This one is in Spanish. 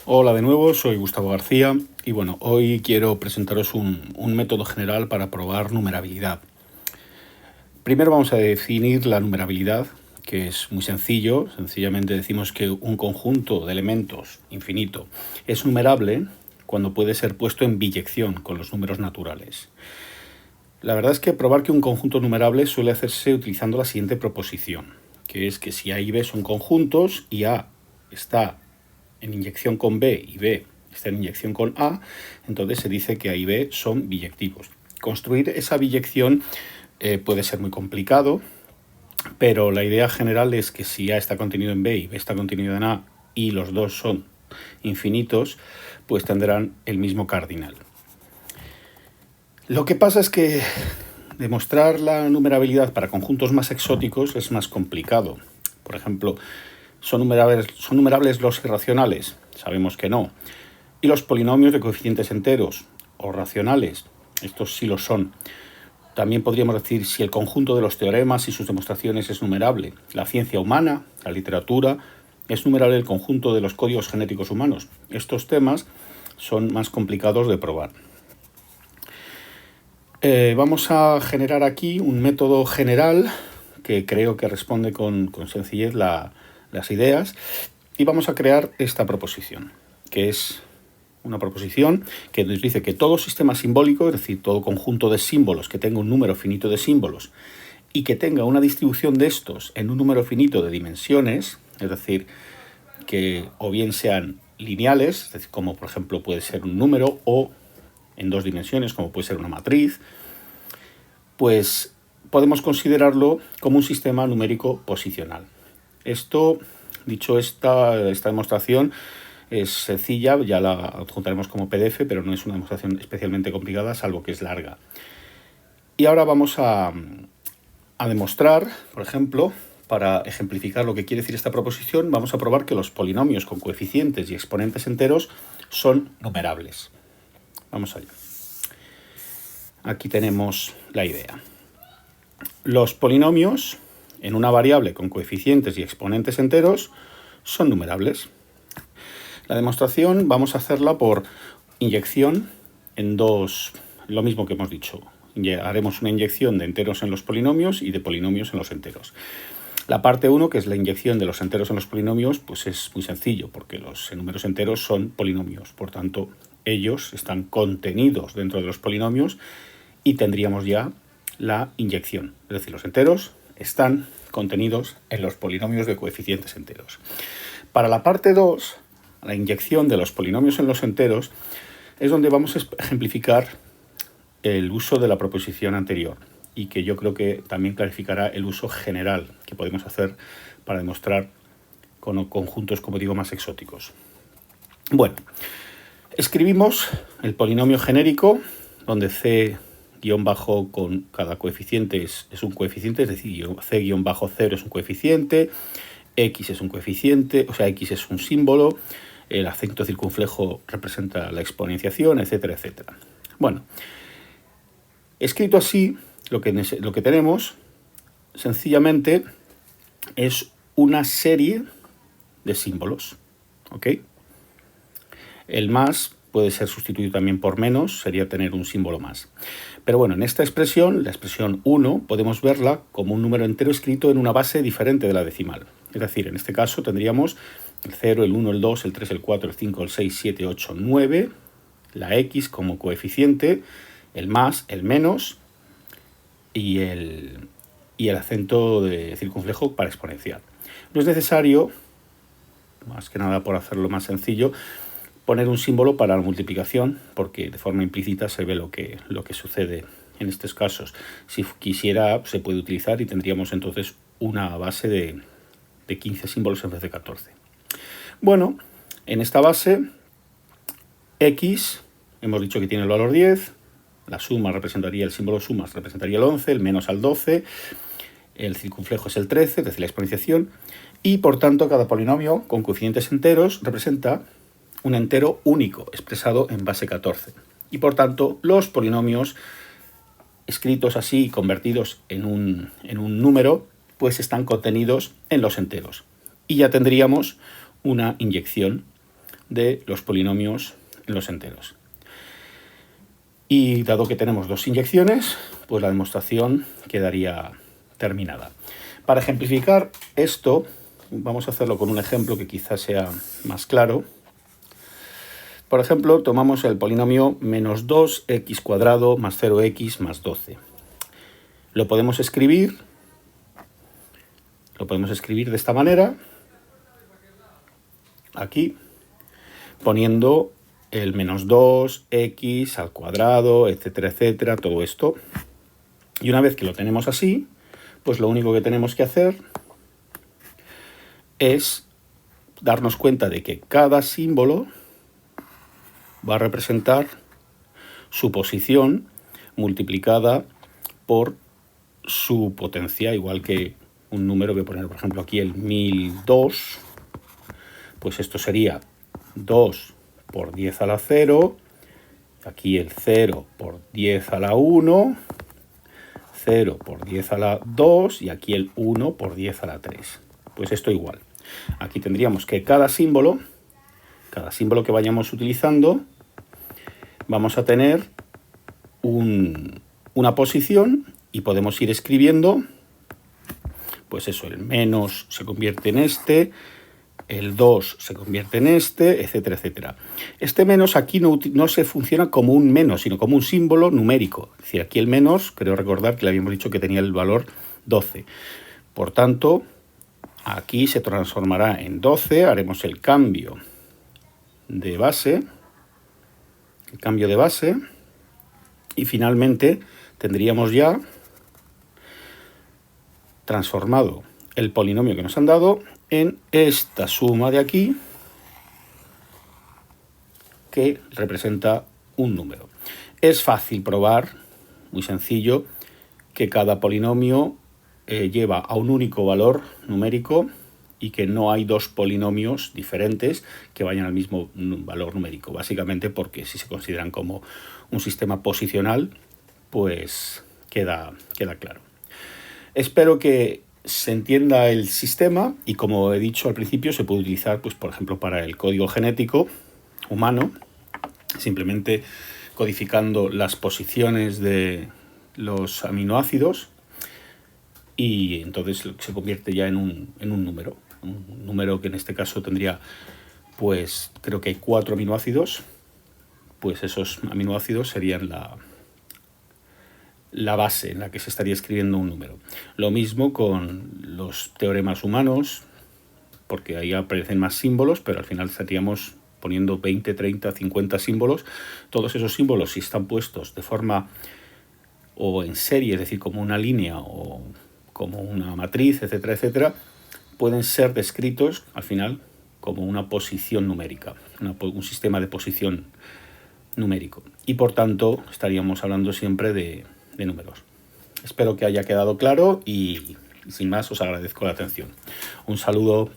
Hola de nuevo, soy Gustavo García y bueno, hoy quiero presentaros un método general para probar numerabilidad. Primero vamos a definir la numerabilidad, que es muy sencillo. Sencillamente decimos que un conjunto de elementos infinito es numerable cuando puede ser puesto en biyección con los números naturales. La verdad es que probar que un conjunto numerable suele hacerse utilizando la siguiente proposición, que es que si A y B son conjuntos y A está en inyección con B y B está en inyección con A, entonces se dice que A y B son biyectivos. Construir esa biyección puede ser muy complicado, pero la idea general es que si A está contenido en B y B está contenido en A y los dos son infinitos, pues tendrán el mismo cardinal. Lo que pasa es que demostrar la numerabilidad para conjuntos más exóticos es más complicado. Por ejemplo, ¿son numerables los irracionales? Sabemos que no. ¿Y los polinomios de coeficientes enteros o racionales? Estos sí lo son. También podríamos decir si el conjunto de los teoremas y sus demostraciones es numerable. La ciencia humana, la literatura, ¿es numerable el conjunto de los códigos genéticos humanos? Estos temas son más complicados de probar. Vamos a generar aquí un método general que creo que responde con sencillez las ideas, y vamos a crear esta proposición, que es una proposición que nos dice que todo sistema simbólico, es decir, todo conjunto de símbolos que tenga un número finito de símbolos y que tenga una distribución de estos en un número finito de dimensiones, es decir, que o bien sean lineales, es decir, como por ejemplo puede ser un número, o en dos dimensiones, como puede ser una matriz, pues podemos considerarlo como un sistema numérico posicional. Esto, dicho esta demostración, es sencilla, ya la adjuntaremos como PDF, pero no es una demostración especialmente complicada, salvo que es larga. Y ahora vamos a demostrar, por ejemplo, para ejemplificar lo que quiere decir esta proposición, vamos a probar que los polinomios con coeficientes y exponentes enteros son numerables. Vamos allá. Aquí tenemos la idea. Los polinomios en una variable con coeficientes y exponentes enteros son numerables. La demostración vamos a hacerla por inyección en dos, lo mismo que hemos dicho. Haremos una inyección de enteros en los polinomios y de polinomios en los enteros. La parte 1, que es la inyección de los enteros en los polinomios, pues es muy sencillo, porque los números enteros son polinomios. Por tanto, ellos están contenidos dentro de los polinomios y tendríamos ya la inyección. Es decir, los enteros están contenidos en los polinomios de coeficientes enteros. Para la parte 2, la inyección de los polinomios en los enteros, es donde vamos a ejemplificar el uso de la proposición anterior, y que yo creo que también clarificará el uso general que podemos hacer para demostrar con conjuntos, como digo, más exóticos. Bueno, escribimos el polinomio genérico, donde c guión bajo con cada coeficiente es un coeficiente, es decir, c guión bajo 0 es un coeficiente, x es un coeficiente, o sea, x es un símbolo, el acento circunflejo representa la exponenciación, etcétera, etcétera. Bueno, escrito así, lo que tenemos sencillamente es una serie de símbolos, ¿ok? El más puede ser sustituido también por menos, sería tener un símbolo más. Pero bueno, en esta expresión, la expresión 1, podemos verla como un número entero escrito en una base diferente de la decimal. Es decir, en este caso tendríamos el 0, el 1, el 2, el 3, el 4, el 5, el 6, 7, 8, 9, la x como coeficiente, el más, el menos y el acento de circunflejo para exponencial. No es necesario, más que nada por hacerlo más sencillo, poner un símbolo para la multiplicación, porque de forma implícita se ve lo que sucede en estos casos. Si quisiera, se puede utilizar y tendríamos entonces una base de 15 símbolos en vez de 14. Bueno, en esta base, x, hemos dicho que tiene el valor 10, la suma representaría, el símbolo sumas representaría el 11, el menos al 12, el circunflejo es el 13, es decir, la exponenciación, y por tanto cada polinomio con coeficientes enteros representa un entero único expresado en base 14. Y por tanto, los polinomios escritos así y convertidos en un número, pues están contenidos en los enteros. Y ya tendríamos una inyección de los polinomios en los enteros. Y dado que tenemos dos inyecciones, pues la demostración quedaría terminada. Para ejemplificar esto, vamos a hacerlo con un ejemplo que quizás sea más claro. Por ejemplo, tomamos el polinomio menos 2x² más 0x más 12. Lo podemos escribir de esta manera, aquí, poniendo el menos 2x al cuadrado, etcétera, etcétera, todo esto. Y una vez que lo tenemos así, pues lo único que tenemos que hacer es darnos cuenta de que cada símbolo va a representar su posición multiplicada por su potencia, igual que un número, voy a poner por ejemplo aquí el 1002, pues esto sería 2 por 10 a la 0, aquí el 0 por 10 a la 1, 0 por 10 a la 2 y aquí el 1 por 10 a la 3. Pues esto igual. Aquí tendríamos que cada símbolo que vayamos utilizando, vamos a tener una posición y podemos ir escribiendo, pues eso, el menos se convierte en este, el 2 se convierte en este, etcétera, etcétera. Este menos aquí no se funciona como un menos, sino como un símbolo numérico. Es decir, aquí el menos, creo recordar que le habíamos dicho que tenía el valor 12. Por tanto, aquí se transformará en 12, haremos el cambio de base, y finalmente tendríamos ya transformado el polinomio que nos han dado en esta suma de aquí, que representa un número. Es fácil probar, muy sencillo, que cada polinomio lleva a un único valor numérico y que no hay dos polinomios diferentes que vayan al mismo valor numérico. Básicamente porque si se consideran como un sistema posicional, pues queda claro. Espero que se entienda el sistema y, como he dicho al principio, se puede utilizar, pues, por ejemplo, para el código genético humano, simplemente codificando las posiciones de los aminoácidos, y entonces se convierte ya en un número que en este caso tendría, pues creo que hay 4 aminoácidos, pues esos aminoácidos serían la base en la que se estaría escribiendo un número. Lo mismo con los teoremas humanos, porque ahí aparecen más símbolos, pero al final estaríamos poniendo 20, 30, 50 símbolos. Todos esos símbolos, si están puestos de forma o en serie, es decir, como una línea o como una matriz, etcétera, etcétera, pueden ser descritos al final como una posición numérica, un sistema de posición numérico. Y por tanto estaríamos hablando siempre de números. Espero que haya quedado claro y sin más os agradezco la atención. Un saludo.